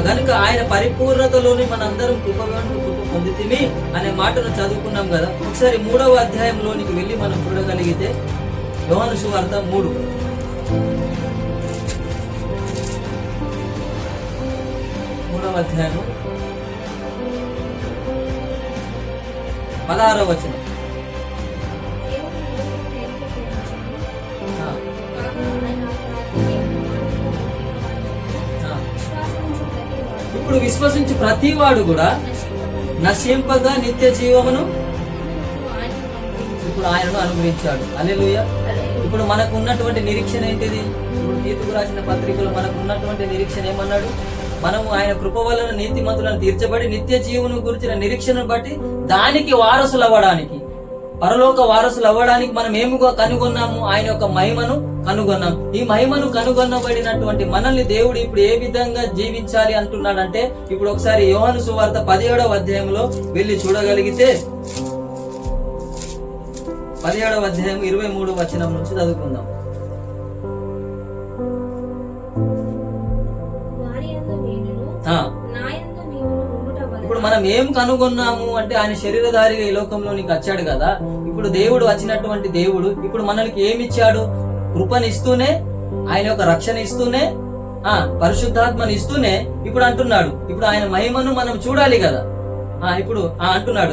గనుక ఆయన పరిపూర్ణతలోని మనందరం కృప పొందితిమి అనే మాటను చదువుకున్నాం కదా. ఒకసారి 3వ అధ్యాయంలోనికి వెళ్ళి మనం చూడగలిగితే యోహాను సువార్త 3వ అధ్యాయం 16వ వచనం. ఇప్పుడు విశ్వసించి ప్రతి వాడు కూడా నశింపగా నిత్య జీవమును ఇప్పుడు ఆయనను అనుగ్రహించాడు. హల్లెలూయా. ఇప్పుడు మనకు ఉన్నటువంటి నిరీక్షణ ఏంటిది? ఇప్పుడు తీతుకు రాసిన పత్రికలో మనకు ఉన్నటువంటి నిరీక్షణ ఏమన్నాడు? మనము ఆయన కృప వలన నీతిమంతులను తీర్చబడి నిత్య జీవను గురించిన నిరీక్షణను బట్టి దానికి వారసులు అవ్వడానికి, పరలోక వారసులు అవ్వడానికి మనం ఏముగా కనుగొన్నాము? ఆయన యొక్క మహిమను కనుగొన్నాం. ఈ మహిమను కనుగొనబడినటువంటి మనల్ని దేవుడు ఇప్పుడు ఏ విధంగా జీవించాలి అంటున్నాడంటే ఇప్పుడు ఒకసారి యోహాను సువార్త 17వ అధ్యాయంలో వెళ్ళి చూడగలిగితే 17వ అధ్యాయం 23వ వచనం నుంచి చదువుకుందాం. ఇప్పుడు మనం ఏం కనుగొన్నాము అంటే ఆయన శరీరధారిగా ఈ లోకంలోనికి వచ్చాడు కదా. ఇప్పుడు దేవుడు వచ్చినటువంటి దేవుడు ఇప్పుడు మనల్ని ఏమిచ్చాడు? కృపనిస్తూనే, ఆయన యొక్క రక్షణ ఇస్తూనే, పరిశుద్ధాత్మని ఇస్తూనే ఇప్పుడు అంటున్నాడు ఇప్పుడు ఆయన మహిమను మనం చూడాలి కదా. ఇప్పుడు అంటున్నాడు,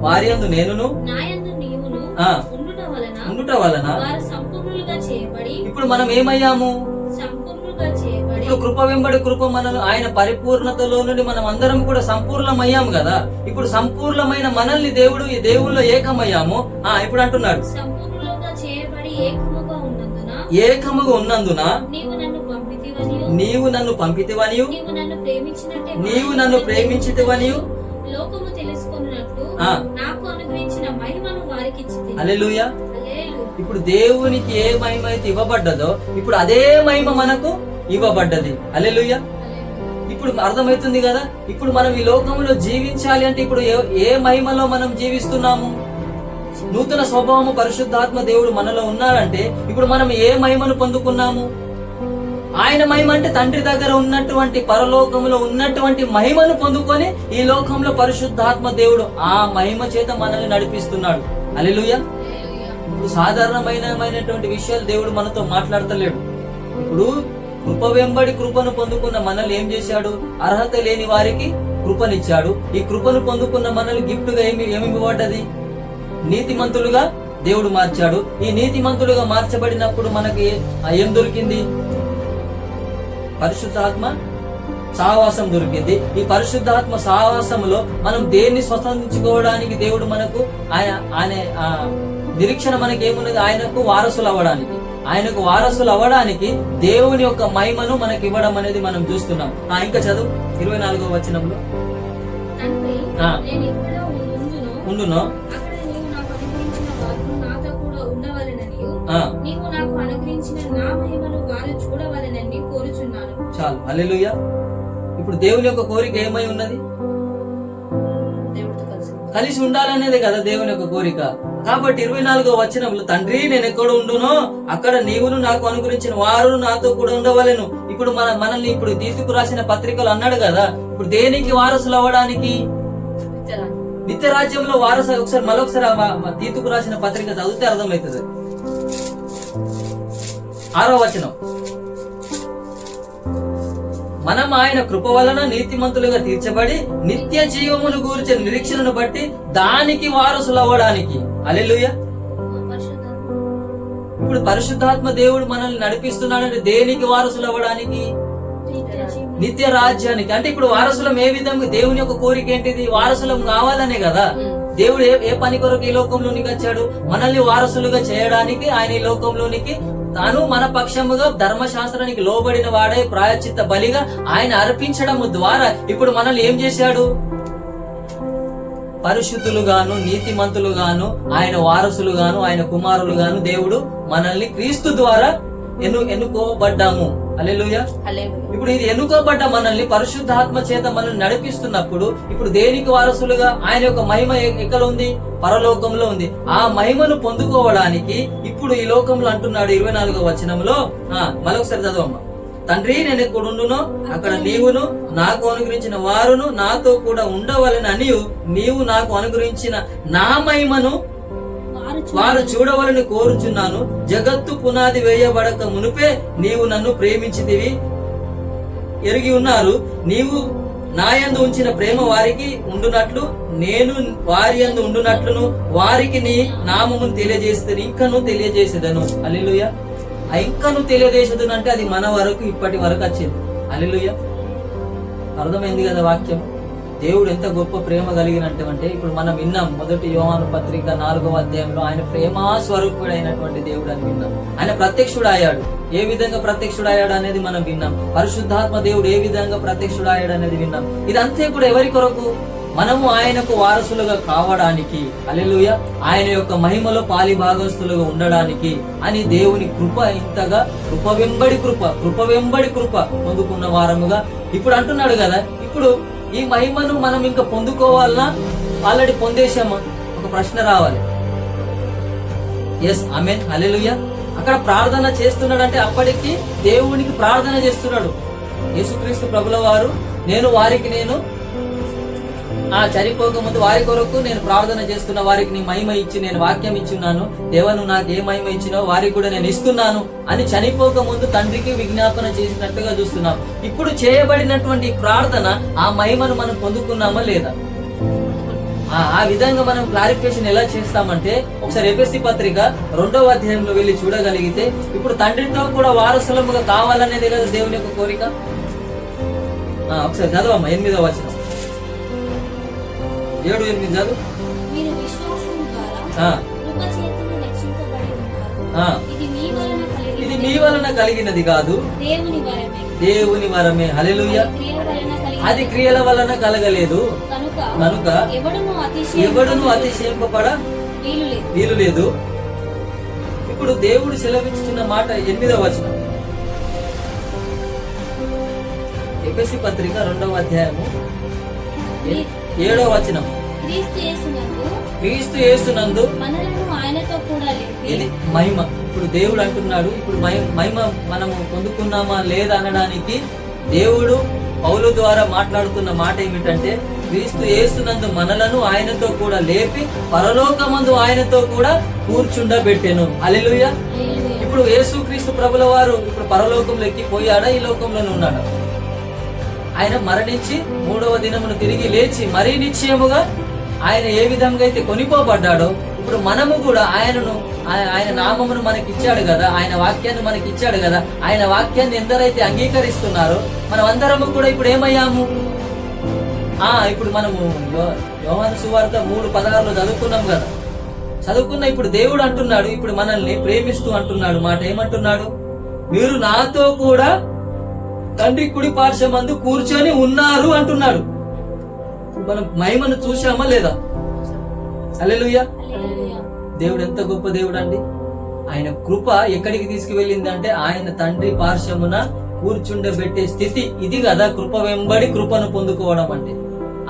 వారి యందు నేనును ఉండుట వలన ఇప్పుడు మనం ఏమయ్యాము? ఇప్పుడు కృప వెంబడి కృప మనల్ని ఆయన పరిపూర్ణతలో నుండి మనం అందరం కూడా సంపూర్ణమయ్యాము కదా. ఇప్పుడు సంపూర్ణమైన మనల్ని దేవుడు ఈ దేవుల్లో ఏకమయ్యాము. ఇప్పుడు అంటున్నాడు సంపూర్ణులుగా చేయబడి ఏకముగా ఉన్నందున నీవు నన్ను పంపితివనియు నీవు నన్ను ప్రేమించితివనియు లోకము తెలుసుకొనున్నట్లు నాకు అనుగ్రహించిన మహిమను వారికి ఇచ్చితిని. హల్లెలూయా. ఇప్పుడు దేవునికి ఏ మహిమ అయితే ఇవ్వబడ్డదో ఇప్పుడు అదే మహిమ మనకు ఇవ్వబడ్డది. హల్లెలూయా. ఇప్పుడు అర్థమవుతుంది కదా. ఇప్పుడు మనం ఈ లోకంలో జీవించాలి అంటే ఇప్పుడు ఏ మహిమలో మనం జీవిస్తున్నాము? నూతన స్వభావము పరిశుద్ధాత్మ దేవుడు మనలో ఉన్నాడంటే ఇప్పుడు మనం ఏ మహిమను పొందుకున్నాము? ఆయన మహిమ అంటే తండ్రి దగ్గర ఉన్నటువంటి పరలోకంలో ఉన్నటువంటి మహిమను పొందుకొని ఈ లోకంలో పరిశుద్ధాత్మ దేవుడు ఆ మహిమ చేత మనల్ని నడిపిస్తున్నాడు. హల్లెలూయా. ఇప్పుడు సాధారణమైనటువంటి విషయాలు దేవుడు మనతో మాట్లాడతలేడు. ఇప్పుడు కృప వెంబడి కృపను పొందుకున్న మనల్ని ఏం చేశాడు? అర్హత లేని వారికి కృపనిచ్చాడు. ఈ కృపను పొందుకున్న మనల్ని గిఫ్ట్ గా ఏమి ఇవ్వబడ్డది? నీతిమంతులుగా దేవుడు మార్చాడు. ఈ నీతిమంతులుగా మార్చబడినప్పుడు మనకి ఏం దొరికింది? పరిశుద్ధాత్మ సహవాసం దొరికింది. ఈ పరిశుద్ధాత్మ సహవాసంలో మనం దేన్ని స్వతంత్రించుకోవడానికి దేవుడు మనకు ఆయన నిరీక్షణ మనకి ఏమున్నది? ఆయనకు వారసులు అవ్వడానికి దేవుని యొక్క మహిమను మనకి ఇవ్వడం అనేది మనం చూస్తున్నాం. ఇంకా చదువు 24వ వచనంలో ఉండునో చాలు. హల్లెలూయా. ఇప్పుడు దేవుని యొక్క కోరిక ఏమై ఉన్నది? కలిసి ఉండాలనేది కదా దేవుని యొక్క కోరిక. కాబట్టి 24వ వచనంలో తండ్రి నేను ఎక్కడ ఉండునో అక్కడ నీవును నాకు అనుగ్రహించిన వారు నాతో కూడా ఉండవలెను. ఇప్పుడు మనల్ని ఇప్పుడు తీతుకు రాసిన పత్రికలు అన్నాడు కదా. ఇప్పుడు దేనికి వారసులు అవ్వడానికి? నిత్య రాజ్యంలో వారసు. ఒకసారి మరొకసారి తీతుకు రాసిన పత్రిక చదివితే అర్థమవుతుంది. 6వ వచనం, మనం ఆయన కృప వలన నీతిమంతులుగా తీర్చబడి నిత్య జీవమును గూర్చిన నిరీక్షణను బట్టి దానికి వారసులు అవ్వడానికి. హల్లెలూయా. ఇప్పుడు పరిశుద్ధాత్మ దేవుడు మనల్ని నడిపిస్తున్నాడంటే దేనికి వారసులు అవ్వడానికి? నిత్య రాజ్యానికి. అంటే ఇప్పుడు వారసులం ఏ విధంగా? దేవుని యొక్క కోరిక ఏంటిది? వారసులం కావాలనే కదా. దేవుడు ఏ పని కొరకు ఈ లోకంలోనికి వచ్చాడు? మనల్ని వారసులుగా చేయడానికి. ఆయన ఈ లోకంలోనికి తాను మన పక్షముగా ధర్మశాస్త్రానికి లోబడిన వాడే ప్రాయశ్చిత్త బలిగా ఆయన అర్పించడం ద్వారా ఇప్పుడు మనల్ని ఏం చేశాడు? పరిశుద్ధులుగాను నీతిమంతులుగాను ఆయన వారసులుగాను ఆయన కుమారులుగాను దేవుడు మనల్ని క్రీస్తు ద్వారా ఎన్నుకోబడ్డాము. హల్లెలూయా. ఇప్పుడు ఇది ఎన్నుకోబడ్డ మనల్ని పరిశుద్ధాత్మ చేత మనల్ని నడిపిస్తున్నప్పుడు ఇప్పుడు దేనికి వారసులుగా? ఆయన యొక్క మహిమ ఎక్కడ ఉంది? పరలోకంలో ఉంది. ఆ మహిమను పొందుకోవడానికి ఇప్పుడు ఈ లోకంలో అంటున్నాడు 24వ వచనంలో. మరొకసారి చదవమ్మా. తండ్రి నేను ఎక్కడ ఉండునో అక్కడ నీవును నాకు అనుగ్రహించిన వారును నాతో కూడా ఉండవలని అనియు నీవు నాకు అనుగ్రహించిన నా మహిమను వారు చూడవలని కోరుచున్నాను. జగత్తు పునాది వేయబడక మునుపే నీవు నన్ను ప్రేమించితివి, ఎరిగి ఉన్నారు. నీవు నా యందు ఉంచిన ప్రేమ వారికి ఉండునట్లు నేను వారి యందు ఉండునట్లును వారికి నీ నామమును తెలియజేస్తే ఇంకను తెలియజేసేదను. హల్లెలూయా. ఇంకను తెలియజేసేదను అంటే అది మన వరకు ఇప్పటి వరకు వచ్చింది. హల్లెలూయా. అర్థమైంది కదా వాక్యం? దేవుడు ఎంత గొప్ప ప్రేమ కలిగినట్టు ఇప్పుడు మనం విన్నాం. 1 యోహాను పత్రిక 4వ అధ్యాయంలో ఆయన ప్రేమా స్వరూపుడు అయినటువంటి దేవుడు అని విన్నాం. ఆయన ప్రత్యక్షుడు అయ్యాడు. ఏ విధంగా ప్రత్యక్షుడు అయ్యాడు అనేది మనం విన్నాం. పరిశుద్ధాత్మ దేవుడు ఏ విధంగా ప్రత్యక్షుడు అయ్యాడు అనేది విన్నాం. ఇదంతే కూడా ఎవరి కొరకు? మనము ఆయనకు వారసులుగా కావడానికి. హల్లెలూయా. ఆయన యొక్క మహిమలో పాలిభాగస్తులుగా ఉండడానికి అని దేవుని కృప ఇంతగా కృప వెంబడి కృప పొందుకున్న వారముగా ఇప్పుడు అంటున్నాడు కదా. ఇప్పుడు ఈ మహిమను మనం ఇంకా పొందుకోవాలన్నా ఆల్రెడీ పొందేశామా? ఒక ప్రశ్న రావాలి. ఎస్, ఆమేన్, హల్లెలూయా. అక్కడ ప్రార్థన చేస్తున్నాడంటే అప్పటికి దేవునికి ప్రార్థన చేస్తున్నాడు. యేసుక్రీస్తు ప్రభుల వారు నేను చనిపోక ముందు వారి కొరకు నేను ప్రార్థన చేస్తున్నా, వారికి నీ మహిమ ఇచ్చి నేను వాక్యం ఇచ్చున్నాను, దేవను నాకు ఏ మహిమ ఇచ్చినో వారికి కూడా నేను ఇస్తున్నాను అని చనిపోక ముందు తండ్రికి విజ్ఞాపన చేసినట్టుగా చూస్తున్నాం. ఇప్పుడు చేయబడినటువంటి ప్రార్థన ఆ మహిమను మనం పొందుకున్నామా లేదా? ఆ విధంగా మనం క్లారిఫికేషన్ ఎలా చేస్తామంటే ఒకసారి ఎఫెసీ పత్రిక 2వ అధ్యాయంలో వెళ్ళి చూడగలిగితే ఇప్పుడు తండ్రితో కూడా వారసులముగా కావాలనేది కదా దేవుని యొక్క కోరిక. ఒకసారి చదవమ్మా 8వ వచనం, 7-8 చదువు. మీరు విశ్వాసం ద్వారా కృప చేతను రక్షింపబడి ఉన్నారు. ఇది మీ వలన కలిగినది కాదు, దేవుని వరమే. దేవుని వరమే. హల్లెలూయా. అది క్రియల వలన కలగలేదు కనుక ఎవడును అతిశయింపబడ వీలు లేదు. ఇప్పుడు దేవుడు సెలవిస్తున్న మాట 8వ వచనం, ఎఫెసీ పత్రిక 2వ అధ్యాయము 7వ వచనం. క్రీస్తు యేసునందు మనలను ఆయనతో కూడా లేపి. ఇది మహిమ. ఇప్పుడు దేవుడు అంటున్నాడు, ఇప్పుడు మహిమ మనము పొందుకున్నామా లేదా అనడానికి దేవుడు పౌలు ద్వారా మాట్లాడుతున్న మాట ఏమిటంటే, క్రీస్తు యేసునందు మనలను ఆయనతో కూడా లేపి పరలోకమందు ఆయనతో కూడా కూర్చుండబెట్టెను. హల్లెలూయా. ఇప్పుడు యేసుక్రీస్తు ప్రభుల వారు ఇప్పుడు పరలోకంలో ఎక్కిపోయాడా, ఈ లోకంలోనే ఉన్నాడా? ఆయన మరణించి 3వ దినమును తిరిగి లేచి మరీ నిశ్చయముగా ఆయన ఏ విధంగా అయితే కొనిపోబడ్డాడో ఇప్పుడు మనము కూడా ఆయన నామమును మనకి ఇచ్చాడు కదా, ఆయన వాక్యాన్ని మనకి ఇచ్చాడు కదా. ఆయన వాక్యాన్ని ఎందరైతే అంగీకరిస్తున్నారో మనం అందరము కూడా ఇప్పుడు ఏమయ్యాము? ఇప్పుడు మనము యోహాను సువార్త 3:16 చదువుకున్నాం కదా. చదువుకున్న ఇప్పుడు దేవుడు అంటున్నాడు, ఇప్పుడు మనల్ని ప్రేమిస్తూ అంటున్నాడు మాట. ఏమంటున్నాడు? మీరు నాతో కూడా తండ్రి కుడి పార్శ్వమందు కూర్చొని ఉన్నారు అంటున్నాడు. మనం మహిమను చూశామా లేదా? హల్లెలూయా. దేవుడు ఎంత గొప్ప దేవుడు అండి. ఆయన కృప ఎక్కడికి తీసుకువెళ్ళింది అంటే ఆయన తండ్రి పార్శ్వమున కూర్చుండబెట్టే స్థితి. ఇది కదా కృప వెంబడి కృపను పొందుకోవడం అంటే.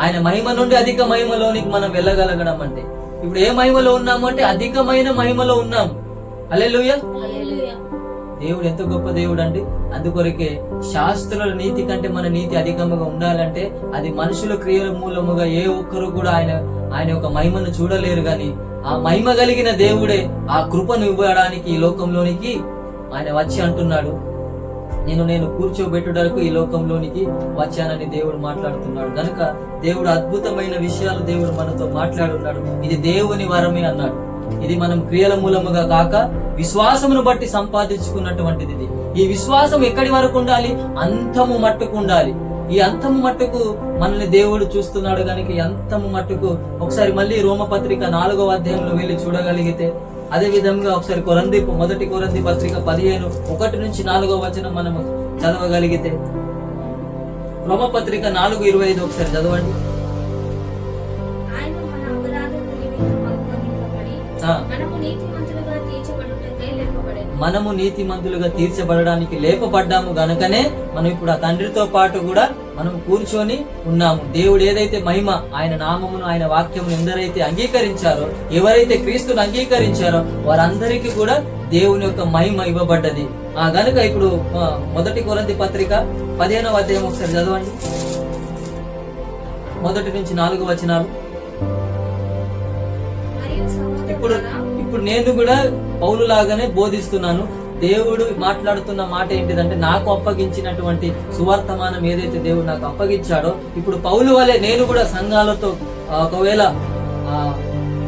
ఆయన మహిమ నుండి అధిక మహిమలోనికి మనం వెళ్ళగలగడం అంటే. ఇప్పుడు ఏ మహిమలో ఉన్నాము అంటే అధికమైన మహిమలో ఉన్నాం. హల్లెలూయా. దేవుడు ఎంత గొప్ప దేవుడు అండి. అందుకొరకే శాస్త్రుల నీతి కంటే మన నీతి అధికంగా ఉండాలంటే అది మనుషుల క్రియల మూలముగా ఏ ఒక్కరు కూడా ఆయన యొక్క మహిమను చూడలేరు. గాని ఆ మహిమ కలిగిన దేవుడే ఆ కృపను ఇవ్వడానికి ఈ లోకంలోనికి ఆయన వచ్చి అంటున్నాడు, నేను కూర్చోబెట్టుటకు ఈ లోకంలోనికి వచ్చానని దేవుడు మాట్లాడుతున్నాడు. కనుక దేవుడు అద్భుతమైన విషయాలు దేవుడు మనతో మాట్లాడున్నాడు. ఇది దేవుని వరమే అన్నాడు. ఇది మనం క్రియల మూలముగా కాక విశ్వాసమును బట్టి సంపాదించుకున్నటువంటిది. ఇది ఈ విశ్వాసం ఎక్కడి వరకు ఉండాలి? అంతము మట్టుకు ఉండాలి. ఈ అంతము మట్టుకు మనల్ని దేవుడు చూస్తున్నాడు. కనుక ఈ అంతము మట్టుకు ఒకసారి మళ్ళీ రోమపత్రిక 4వ అధ్యాయంలో వెళ్ళి చూడగలిగితే, అదే విధంగా ఒకసారి మొదటి కొరింథీ పత్రిక 15:1-4వ వచనం మనము చదవగలిగితే, రోమపత్రిక 4:25 ఒకసారి చదవండి. మనము నీతిమంతులుగా తీర్చబడడానికి లేపబడ్డాము గనుకనే మనం ఇప్పుడు ఆ తండ్రితో పాటు కూడా మనం కూర్చొని ఉన్నాము. దేవుడు ఏదైతే మహిమ ఆయన నామమును ఆయన వాక్యమును ఎందరైతే అంగీకరించారో, ఎవరైతే క్రీస్తును అంగీకరించారో వారందరికీ కూడా దేవుని యొక్క మహిమ ఇవ్వబడ్డది. గనుక ఇప్పుడు మొదటి కొరింథీ పత్రిక 15వ అధ్యాయం ఒకసారి చదవండి, 1-4 వచనాలు. ఇప్పుడు నేను కూడా పౌలు లాగానే బోధిస్తున్నాను. దేవుడు మాట్లాడుతున్న మాట ఏంటిదంటే, నాకు అప్పగించినటువంటి సువర్తమానం ఏదైతే దేవుడు నాకు అప్పగించాడో, ఇప్పుడు పౌలు వలె నేను కూడా సంఘాలతో ఒకవేళ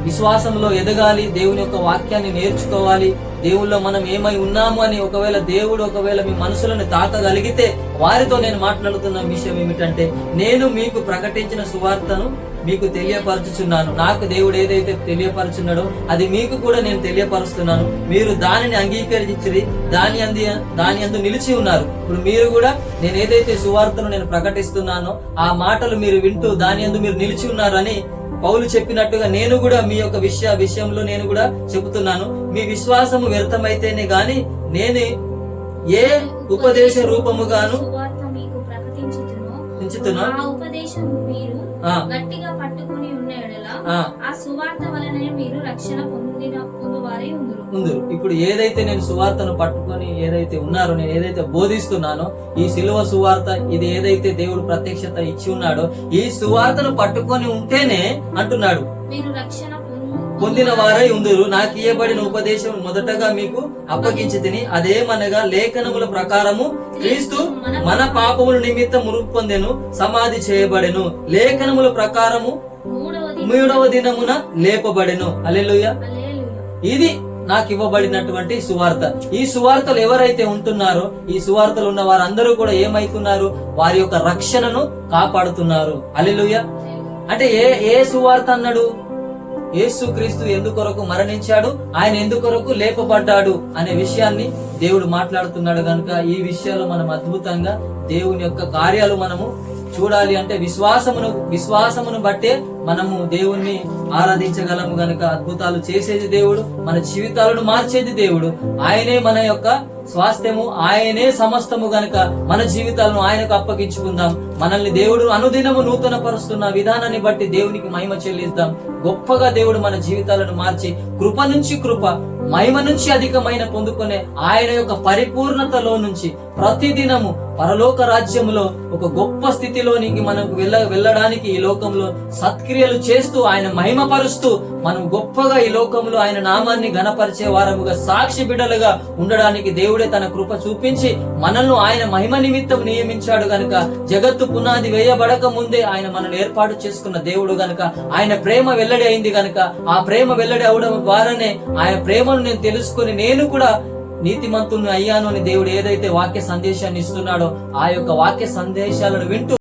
విశ్వాసంలో ఎదగాలి, దేవుని యొక్క వాక్యాన్ని నేర్చుకోవాలి, దేవుళ్ళో మనం ఏమై ఉన్నాము అని ఒకవేళ మీ మనసులను తాకగలిగితే వారితో నేను మాట్లాడుతున్న విషయం ఏమిటంటే, నేను మీకు ప్రకటించిన సువార్తను మీకు తెలియపరచుచున్నాను. నాకు దేవుడు ఏదైతే తెలియపరుచున్నాడో అది మీకు కూడా నేను తెలియపరుస్తున్నాను. మీరు దానిని అంగీకరించి దాని అందు నిలిచి ఉన్నారు. ఇప్పుడు మీరు కూడా నేను ఏదైతే సువార్తను నేను ప్రకటిస్తున్నానో ఆ మాటలు మీరు వింటూ దాని అందు మీరు నిలిచి ఉన్నారు అని పౌలు చెప్పినట్టుగా నేను కూడా మీ యొక్క విషయంలో నేను కూడా చెబుతున్నాను. మీ విశ్వాసము వ్యర్థమైతేనే గాని నేను ఏ ఉపదేశ రూపముగాను గట్టిగా పట్టుకుని ఉన్న యెడల ఆ సువార్త వలనే మీరు రక్షణ పొందువారై ఉందురు. ఇప్పుడు ఏదైతే నేను సువార్తను పట్టుకొని ఏదైతే ఉన్నారో, నేను ఏదైతే బోధిస్తున్నానో ఈ సిలువ సువార్త, ఇది ఏదైతే దేవుడు ప్రత్యక్షత ఇచ్చి ఉన్నాడో ఈ సువార్తను పట్టుకొని ఉంటేనే అంటున్నాడు మీరు రక్షణ పొందిన వారై ఉందురు. నాకు ఇయ్యబడిన ఉపదేశం మొదటగా మీకు అప్పగించితిని, అదేమనగా లేఖనముల ప్రకారము క్రీస్తు మన పాపముల నిమిత్తం మృతి పొందెను, సమాధి చేయబడెను. లేఖనముల ప్రకారము 3వ దినమున లేపబడెను. హల్లెలూయా. హల్లెలూయా. ఇది నాకు ఇవ్వబడినటువంటి సువార్త. ఈ సువార్తలు ఎవరైతే ఉంటున్నారో, ఈ సువార్తలు ఉన్న వారందరూ కూడా ఏమైతున్నారు? వారి యొక్క రక్షణను కాపాడుతున్నారు. హల్లెలూయా. అంటే ఏ సువార్త అన్నాడు? యేసుక్రీస్తు ఎందుకొరకు మరణించాడు, ఆయన ఎందుకొరకు లేపబడ్డాడు అనే విషయాన్ని దేవుడు మాట్లాడుతున్నాడు. కనుక ఈ విషయాలు మనం అద్భుతంగా దేవుని యొక్క కార్యాలు మనము చూడాలి అంటే విశ్వాసమును బట్టే మనము దేవుణ్ణి ఆరాధించగలము. గనుక అద్భుతాలు చేసేది దేవుడు, మన జీవితాలను మార్చేది దేవుడు. ఆయనే మన యొక్క స్వాస్థ్యము, ఆయనే సమస్తము. గనుక మన జీవితాలను ఆయనకు అప్పగించుకుందాం. మనల్ని దేవుడు అనుదినము నూతన పరుస్తున్న విధానాన్ని బట్టి దేవునికి మహిమ చెల్లిద్దాం. గొప్పగా దేవుడు మన జీవితాలను మార్చి కృప నుంచి కృప, మహిమ నుంచి అధికమైన పొందుకునే ఆయన యొక్క పరిపూర్ణతలో నుంచి ప్రతిదినము పరలోక రాజ్యములో ఒక గొప్ప స్థితిలోనికి మనకు వెళ్ళడానికి ఈ లోకంలో సత్క్రియలు చేస్తూ ఆయన మహిమ పరుస్తూ మనం గొప్పగా ఈ లోకంలో ఆయన నామాన్ని గణపరిచే వారముగా సాక్షి బిడ్డలుగా ఉండడానికి దేవుడే తన కృప చూపించి మనల్ని ఆయన మహిమ నిమిత్తం నియమించాడు. గనుక జగత్తు పునాది వేయబడక ముందే ఆయన మనల్ని ఏర్పాటు చేసుకున్న దేవుడు. గనుక ఆయన ప్రేమ వెల్లడి అయింది. గనుక ఆ ప్రేమ వెల్లడి అవడం ద్వారానే ఆయన ప్రేమను నేను తెలుసుకుని నేను కూడా నీతిమంతుని అయ్యాను అని దేవుడు ఏదైతే వాక్య సందేశాన్ని ఇస్తున్నాడో ఆ యొక్క వాక్య సందేశాలను వింటూ